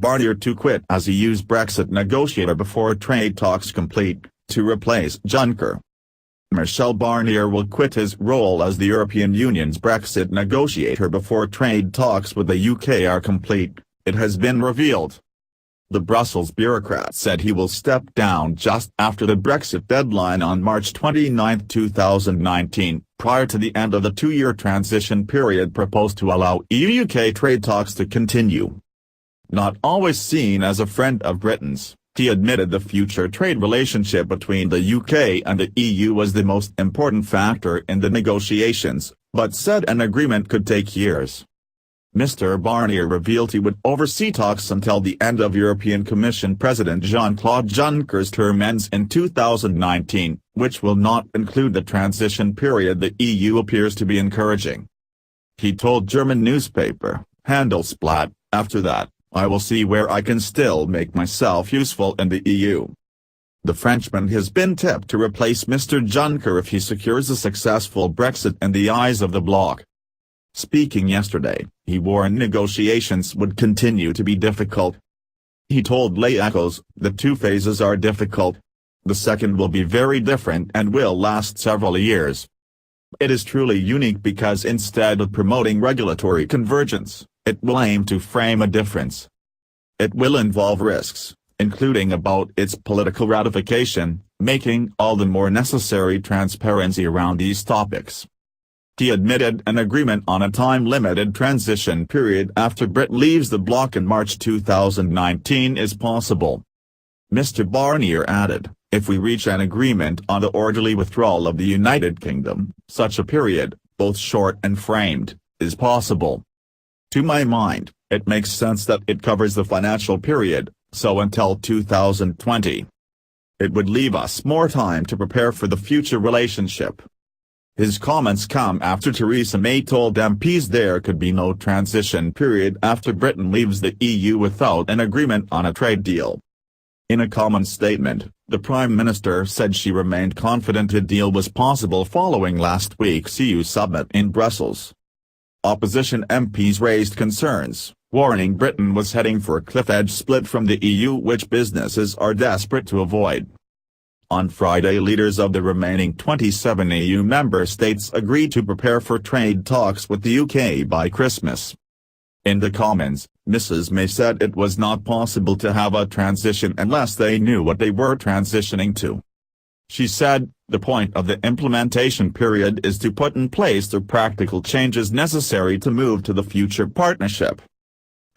Barnier to quit as EU's Brexit negotiator before trade talks complete, to replace Juncker. Michel Barnier will quit his role as the European Union's Brexit negotiator before trade talks with the UK are complete, it has been revealed. The Brussels bureaucrat said he will step down just after the Brexit deadline on March 29, 2019, prior to the end of the two-year transition period proposed to allow EU-UK trade talks to continue. Not always seen as a friend of Britain's, he admitted the future trade relationship between the UK and the EU was the most important factor in the negotiations, but said an agreement could take years. Mr. Barnier revealed he would oversee talks until the end of European Commission President Jean-Claude Juncker's term ends in 2019, which will not include the transition period the EU appears to be encouraging. He told German newspaper, Handelsblatt, after that, "I will see where I can still make myself useful in the EU." The Frenchman has been tipped to replace Mr. Juncker if he secures a successful Brexit in the eyes of the bloc. Speaking yesterday, he warned negotiations would continue to be difficult. He told Les Echos, "The two phases are difficult. The second will be very different and will last several years. It is truly unique because instead of promoting regulatory convergence, it will aim to frame a difference. It will involve risks, including about its political ratification, making all the more necessary transparency around these topics." He admitted an agreement on a time-limited transition period after Britain leaves the bloc in March 2019 is possible. Mr. Barnier added, "If we reach an agreement on the orderly withdrawal of the United Kingdom, such a period, both short and framed, is possible. To my mind, it makes sense that it covers the financial period, so until 2020. It would leave us more time to prepare for the future relationship." His comments come after Theresa May told MPs there could be no transition period after Britain leaves the EU without an agreement on a trade deal. In a common statement, the Prime Minister said she remained confident a deal was possible following last week's EU summit in Brussels. Opposition MPs raised concerns, warning Britain was heading for a cliff-edge split from the EU which businesses are desperate to avoid. On Friday, leaders of the remaining 27 EU member states agreed to prepare for trade talks with the UK by Christmas. In the Commons, Mrs. May said it was not possible to have a transition unless they knew what they were transitioning to. She said, "The point of the implementation period is to put in place the practical changes necessary to move to the future partnership.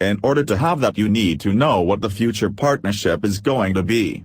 In order to have that you need to know what the future partnership is going to be."